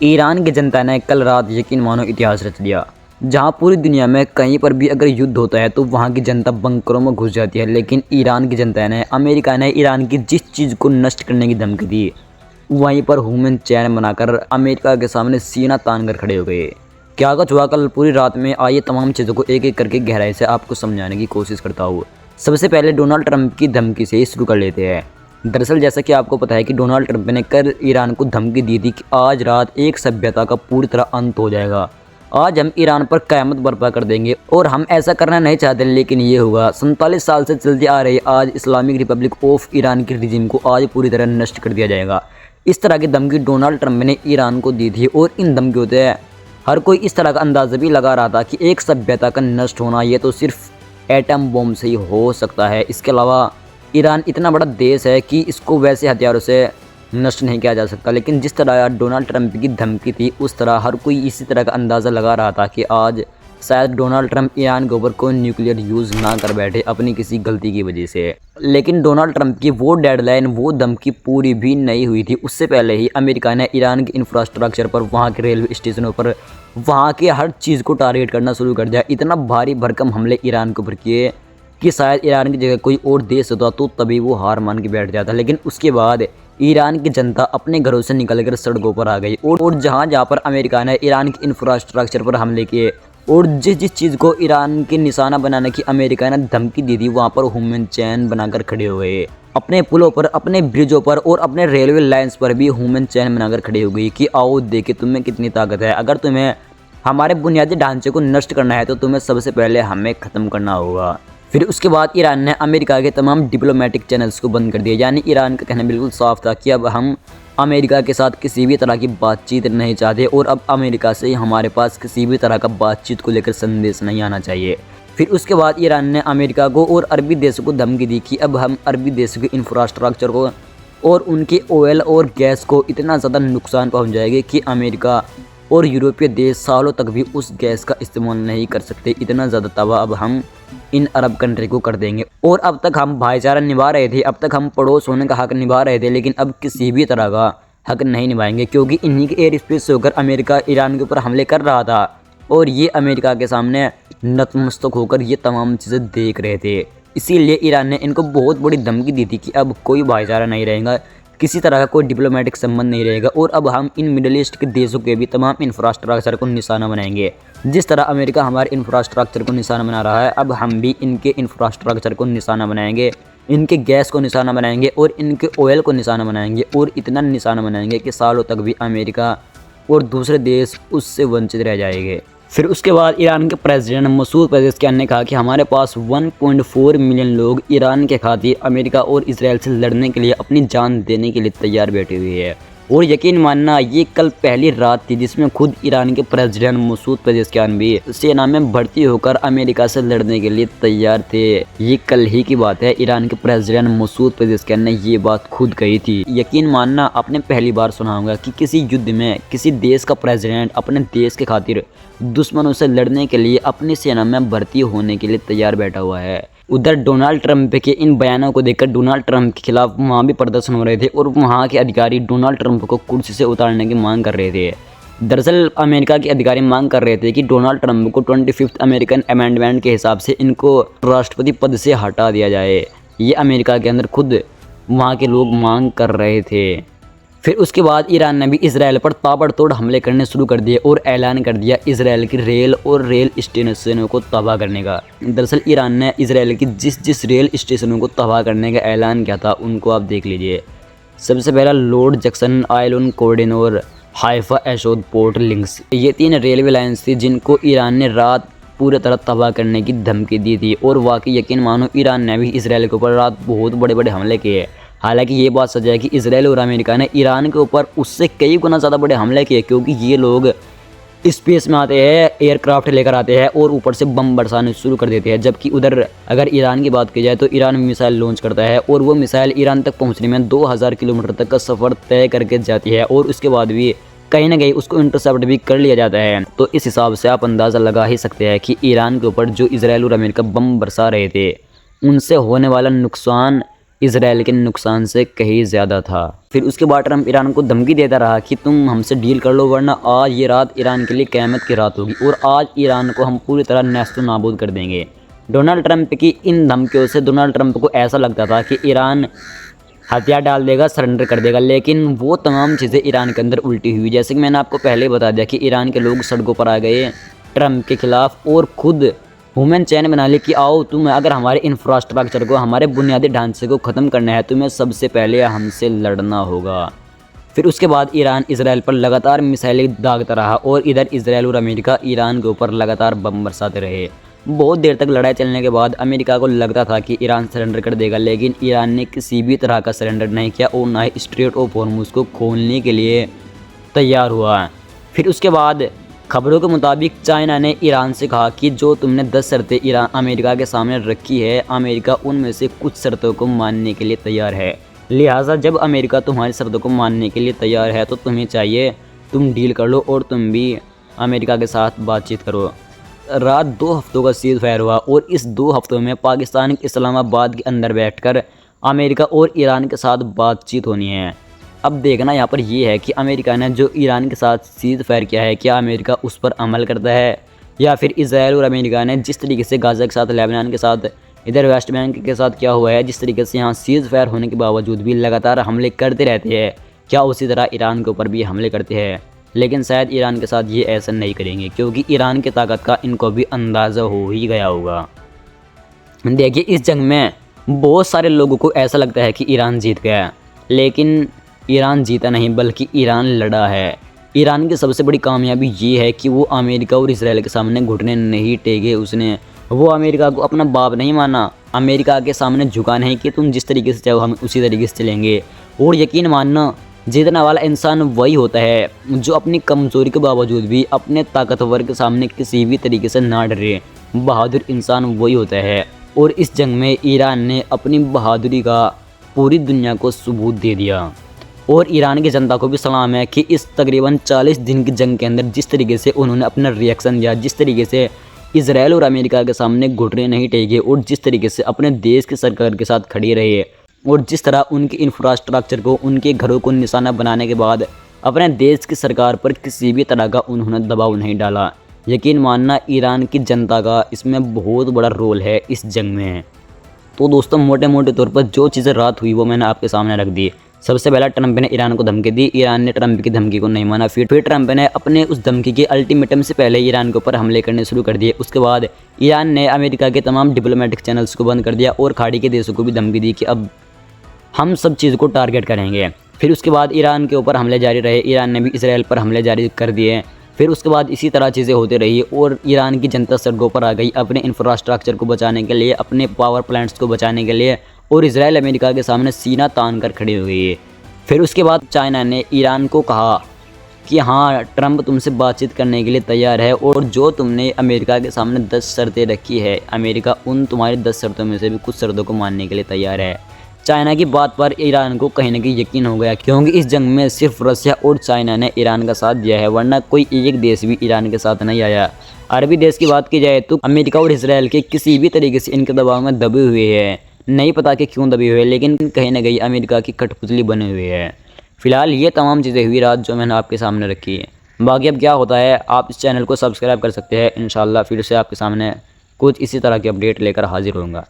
Iran की जनता ने कल रात यकीन मानो इतिहास रच दिया। जहां पूरी दुनिया में कहीं पर भी अगर युद्ध होता है तो वहां की जनता बंकरों में घुस जाती है, लेकिन ईरान की जनता ने, अमेरिका ने ईरान की जिस चीज़ को नष्ट करने की धमकी दी, वहीं पर ह्यूमन चैन बनाकर अमेरिका के सामने सीना तान कर खड़े हो गए। क्या कुछ हुआ कल पूरी रात में, आइए तमाम चीज़ों को एक एक करके गहराई से आपको समझाने की कोशिश करता हूँ। सबसे पहले डोनाल्ड ट्रंप की धमकी से ही शुरू कर लेते हैं। दरअसल जैसा कि आपको पता है कि डोनाल्ड ट्रंप ने कल ईरान को धमकी दी थी कि आज रात एक सभ्यता का पूरी तरह अंत हो जाएगा। आज हम ईरान पर क़यामत बर्पा कर देंगे और हम ऐसा करना नहीं चाहते, लेकिन ये होगा। 47 साल से चलती आ रही आज इस्लामिक रिपब्लिक ऑफ ईरान के रिजीम को आज पूरी तरह नष्ट कर दिया जाएगा। इस तरह की धमकी डोनाल्ड ट्रंप ने ईरान को दी थी और इन धमकियों से हर कोई इस तरह का अंदाज़ा भी लगा रहा था कि एक सभ्यता का नष्ट होना ये तो सिर्फ एटम बम से ही हो सकता है। इसके अलावा ईरान इतना बड़ा देश है कि इसको वैसे हथियारों से नष्ट नहीं किया जा सकता। लेकिन जिस तरह डोनाल्ड ट्रंप की धमकी थी, उस तरह हर कोई इसी तरह का अंदाज़ा लगा रहा था कि आज शायद डोनाल्ड ट्रंप ईरान के ऊपर कोई न्यूक्लियर यूज़ ना कर बैठे अपनी किसी गलती की वजह से। लेकिन डोनाल्ड ट्रंप की वो डेडलाइन, वो धमकी पूरी भी नहीं हुई थी। उससे पहले ही अमेरिका ने ईरान के इंफ्रास्ट्रक्चर पर, वहाँ के रेलवे स्टेशनों पर, वहाँ के हर चीज़ को टारगेट करना शुरू कर दिया। इतना भारी भरकम हमले ईरान के ऊपर किए कि शायद ईरान की जगह कोई और देश होता तो तभी वो हार मान के बैठ जाता। लेकिन उसके बाद ईरान की जनता अपने घरों से निकलकर सड़कों पर आ गई और जहाँ पर अमेरिका ने ईरान के इंफ्रास्ट्रक्चर पर हमले किए और जिस चीज़ को ईरान के निशाना बनाने की अमेरिका ने धमकी दी थी, वहाँ पर ह्यूमन चैन बनाकर खड़े हुए। अपने पुलों पर, अपने ब्रिजों पर और अपने रेलवे लाइन्स पर भी ह्यूमन चैन बनाकर खड़ी हो गई कि आओ देखे तुम्हें कितनी ताकत है। अगर तुम्हें हमारे बुनियादी ढांचे को नष्ट करना है तो तुम्हें सबसे पहले हमें ख़त्म करना होगा। फिर उसके बाद ईरान ने अमेरिका के तमाम डिप्लोमेटिक चैनल्स को बंद कर दिया। यानी ईरान का कहना बिल्कुल साफ था कि अब हम अमेरिका के साथ किसी भी तरह की बातचीत नहीं चाहते और अब अमेरिका से हमारे पास किसी भी तरह का बातचीत को लेकर संदेश नहीं आना चाहिए। फिर उसके बाद ईरान ने अमेरिका को और अरबी देशों को धमकी दी कि अब हम अरबी देशों के इंफ्रास्ट्रक्चर को और उनके ऑयल और गैस को इतना ज़्यादा नुकसान पहुँचाएंगे कि अमेरिका और यूरोपीय देश सालों तक भी उस गैस का इस्तेमाल नहीं कर सकते। इतना ज़्यादा तबाह अब हम इन अरब कंट्री को कर देंगे। और अब तक हम भाईचारा निभा रहे थे, अब तक हम पड़ोस होने का हक निभा रहे थे, लेकिन अब किसी भी तरह का हक नहीं निभाएंगे, क्योंकि इन्हीं के एयर स्पेस से होकर अमेरिका ईरान के ऊपर हमले कर रहा था और ये अमेरिका के सामने नतमस्तक होकर ये तमाम चीज़ें देख रहे थे। इसीलिए ईरान ने इनको बहुत बड़ी धमकी दी थी कि अब कोई भाईचारा नहीं रहेगा, किसी तरह का कोई डिप्लोमेटिक संबंध नहीं रहेगा और अब हम इन मिडिल ईस्ट के देशों के भी तमाम इंफ्रास्ट्रक्चर को निशाना बनाएंगे। जिस तरह अमेरिका हमारे इंफ्रास्ट्रक्चर को निशाना बना रहा है, अब हम भी इनके इंफ्रास्ट्रक्चर को निशाना बनाएंगे, इनके गैस को निशाना बनाएंगे और इनके ऑयल को निशाना बनाएंगे और इतना निशाना बनाएंगे कि सालों तक भी अमेरिका और दूसरे देश उससे वंचित रह जाएंगे। फिर उसके बाद ईरान के प्रेसिडेंट मसूद पेज़ेश्कियान ने कहा कि हमारे पास 1.4 मिलियन लोग ईरान के खातिर अमेरिका और इसराइल से लड़ने के लिए अपनी जान देने के लिए तैयार बैठे हुए हैं। और यकीन मानना, ये कल पहली रात थी जिसमें खुद ईरान के प्रेसिडेंट मसूद पेज़ेश्कियान भी सेना में भर्ती होकर अमेरिका से लड़ने के लिए तैयार थे। ये कल ही की बात है, ईरान के प्रेसिडेंट मसूद पेज़ेश्कियान ने ये बात खुद कही थी। यकीन मानना, आपने पहली बार सुना होगा कि किसी युद्ध में किसी देश का प्रेसिडेंट अपने देश के खातिर दुश्मनों से लड़ने के लिए अपनी सेना में भर्ती होने के लिए तैयार बैठा हुआ है। उधर डोनाल्ड ट्रंप के इन बयानों को देखकर डोनाल्ड ट्रंप के खिलाफ वहाँ भी प्रदर्शन हो रहे थे और वहाँ के अधिकारी डोनाल्ड ट्रंप को कुर्सी से उतारने की मांग कर रहे थे। दरअसल अमेरिका के अधिकारी मांग कर रहे थे कि डोनाल्ड ट्रंप को 25th अमेरिकन अमेंडमेंट के हिसाब से इनको राष्ट्रपति पद से हटा दिया जाए। ये अमेरिका के अंदर खुद वहाँ के लोग मांग कर रहे थे। फिर उसके बाद ईरान ने भी इसराइल पर ताबड़तोड़ हमले करने शुरू कर दिए और ऐलान कर दिया इसराइल की रेल और रेल स्टेशनों को तबाह करने का। दरअसल ईरान ने इसराइल की जिस रेल स्टेशनों को तबाह करने का ऐलान किया था, उनको आप देख लीजिए। सबसे पहला लोड जंक्शन, आयलोन कोर्डिन और हाइफा एशोद पोर्ट लिंक्स, ये 3 रेलवे लाइन्स थी जिनको ईरान ने रात पूरी तरह तबाह करने की धमकी दी थी। और वाकई यकीन मानो, ईरान ने भी इसराइल के ऊपर रात बहुत बड़े बड़े हमले किए। हालांकि ये बात सच है कि इसराइल और अमेरिका ने ईरान के ऊपर उससे कई गुना ज़्यादा बड़े हमले किए, क्योंकि ये लोग स्पेस में आते हैं, एयरक्राफ्ट लेकर आते हैं और ऊपर से बम बरसाने शुरू कर देते हैं। जबकि उधर अगर ईरान की बात की जाए तो ईरान मिसाइल लॉन्च करता है और वो मिसाइल ईरान तक पहुँचने में 2000 किलोमीटर तक का सफ़र तय करके जाती है और उसके बाद भी कहीं ना कहीं उसको इंटरसेप्ट भी कर लिया जाता है। तो इस हिसाब से आप अंदाज़ा लगा ही सकते हैं कि ईरान के ऊपर जो इसराइल और अमेरिका बम बरसा रहे थे, उनसे होने वाला नुकसान इसराइल के नुकसान से कहीं ज़्यादा था। फिर उसके बाद ट्रंप ईरान को धमकी देता रहा कि तुम हमसे डील कर लो वरना आज ये रात ईरान के लिए क़यामत की रात होगी और आज ईरान को हम पूरी तरह नेस्तु नाबूद कर देंगे। डोनाल्ड ट्रंप की इन धमकियों से डोनाल्ड ट्रंप को ऐसा लगता था कि ईरान हथियार डाल देगा, सरेंडर कर देगा, लेकिन वो तमाम चीज़ें ईरान के अंदर उल्टी हुई। जैसे कि मैंने आपको पहले ही बता दिया कि ईरान के लोग सड़कों पर आ गए ट्रंप के खिलाफ और खुद ह्यूमन चैन बना ली कि आओ तुम अगर हमारे इंफ्रास्ट्रक्चर को, हमारे बुनियादी ढांचे को ख़त्म करना है तुम्हें सबसे पहले हमसे लड़ना होगा। फिर उसके बाद ईरान इसराइल पर लगातार मिसाइलें दागता रहा और इधर इसराइल और अमेरिका ईरान के ऊपर लगातार बम बरसाते रहे। बहुत देर तक लड़ाई चलने के बाद अमेरिका को लगता था कि ईरान सरेंडर कर देगा, लेकिन ईरान ने किसी भी तरह का सरेंडर नहीं किया और ना ही स्ट्रेट ऑफ हॉर्मुज़ को खोलने के लिए तैयार हुआ। फिर उसके बाद खबरों के मुताबिक चाइना ने ईरान से कहा कि जो तुमने 10 शर्तें ईरान अमेरिका के सामने रखी है, अमेरिका उनमें से कुछ शर्तों को मानने के लिए तैयार है। लिहाजा जब अमेरिका तुम्हारी शर्तों को मानने के लिए तैयार है तो तुम्हें चाहिए तुम डील कर लो और तुम भी अमेरिका के साथ बातचीत करो। रात 2 हफ्तों का सीज़ फायर हुआ और इस 2 हफ्तों में पाकिस्तान के इस्लामाबाद के अंदर बैठकर अमेरिका और ईरान के साथ बातचीत होनी है। अब देखना यहाँ पर यह है कि अमेरिका ने जो ईरान के साथ सीज़ फायर किया है, क्या अमेरिका उस पर अमल करता है या फिर इसराइल और अमेरिका ने जिस तरीके से गाज़ा के साथ, लेबनान के साथ, इधर वेस्ट बैंक के साथ क्या हुआ है, जिस तरीके से यहाँ सीज़ फायर होने के बावजूद भी लगातार हमले करते रहते हैं, क्या उसी तरह ईरान के ऊपर भी हमले करते हैं। लेकिन शायद ईरान के साथ ये ऐसा नहीं करेंगे क्योंकि ईरान की ताकत का इनको भी अंदाज़ा हो ही गया होगा। देखिए इस जंग में बहुत सारे लोगों को ऐसा लगता है कि ईरान जीत गया, लेकिन ईरान जीता नहीं बल्कि ईरान लड़ा है। ईरान की सबसे बड़ी कामयाबी ये है कि वो अमेरिका और इसराइल के सामने घुटने नहीं टेके। उसने वो अमेरिका को अपना बाप नहीं माना, अमेरिका के सामने झुका नहीं कि तुम जिस तरीके से चाहो हम उसी तरीके से चलेंगे। और यकीन मानना, जीतने वाला इंसान वही होता है जो अपनी कमज़ोरी के बावजूद भी अपने ताकतवर के सामने किसी भी तरीके से ना डरे। बहादुर इंसान वही होता है और इस जंग में ईरान ने अपनी बहादुरी का पूरी दुनिया को सबूत दे दिया। और ईरान की जनता को भी सलाम है कि इस तकरीबन 40 दिन की जंग के अंदर जिस तरीके से उन्होंने अपना रिएक्शन दिया, जिस तरीके से इसराइल और अमेरिका के सामने घुटने नहीं टेके और जिस तरीके से अपने देश की सरकार के साथ खड़ी रही और जिस तरह उनके इंफ्रास्ट्रक्चर को, उनके घरों को निशाना बनाने के बाद अपने देश की सरकार पर किसी भी तरह का उन्होंने दबाव नहीं डाला। यकीन मानना ईरान की जनता का इसमें बहुत बड़ा रोल है इस जंग में। तो दोस्तों मोटे मोटे तौर पर जो चीज़ें रात हुई वो मैंने आपके सामने रख दी। सबसे पहला ट्रंप ने ईरान को धमकी दी, ईरान ने ट्रंप की धमकी को नहीं माना। फिर ट्रंप ने अपने उस धमकी के अल्टीमेटम से पहले ईरान के ऊपर हमले करने शुरू कर दिए। उसके बाद ईरान ने अमेरिका के तमाम डिप्लोमेटिक चैनल्स को बंद कर दिया और खाड़ी के देशों को भी धमकी दी कि अब हम सब चीज़ को टारगेट करेंगे। फिर उसके बाद ईरान के ऊपर हमले जारी रहे, ईरान ने भी इसराइल पर हमले जारी कर दिए। फिर उसके बाद इसी तरह चीज़ें होती रही और ईरान की जनता सड़कों पर आ गई अपने इंफ्रास्ट्रक्चर को बचाने के लिए, अपने पावर प्लांट्स को बचाने के लिए और इसराइल अमेरिका के सामने सीना तान कर खड़ी हो गई है। फिर उसके बाद चाइना ने ईरान को कहा कि हाँ ट्रंप तुमसे बातचीत करने के लिए तैयार है और जो तुमने अमेरिका के सामने 10 शर्तें रखी है, अमेरिका उन तुम्हारी 10 शर्तों में से भी कुछ शर्तों को मानने के लिए तैयार है। चाइना की बात पर ईरान को कहीं ना कहीं यकीन हो गया क्योंकि इस जंग में सिर्फ रशिया और चाइना ने ईरान का साथ दिया है, वरना कोई एक देश भी ईरान के साथ नहीं आया। अरबी देश की बात की जाए तो अमेरिका और इसराइल के किसी भी तरीके से इनके दबाव में दबे हुए हैं, नहीं पता कि क्यों दबे हुए हैं, लेकिन कहीं ना कहीं अमेरिका की कठपुतली बने हुए हैं। फिलहाल ये तमाम चीज़ें हुई रात जो मैंने आपके सामने रखी है। बाकी अब क्या होता है आप इस चैनल को सब्सक्राइब कर सकते हैं। इंशाल्लाह फिर से आपके सामने कुछ इसी तरह की अपडेट लेकर हाजिर होऊंगा।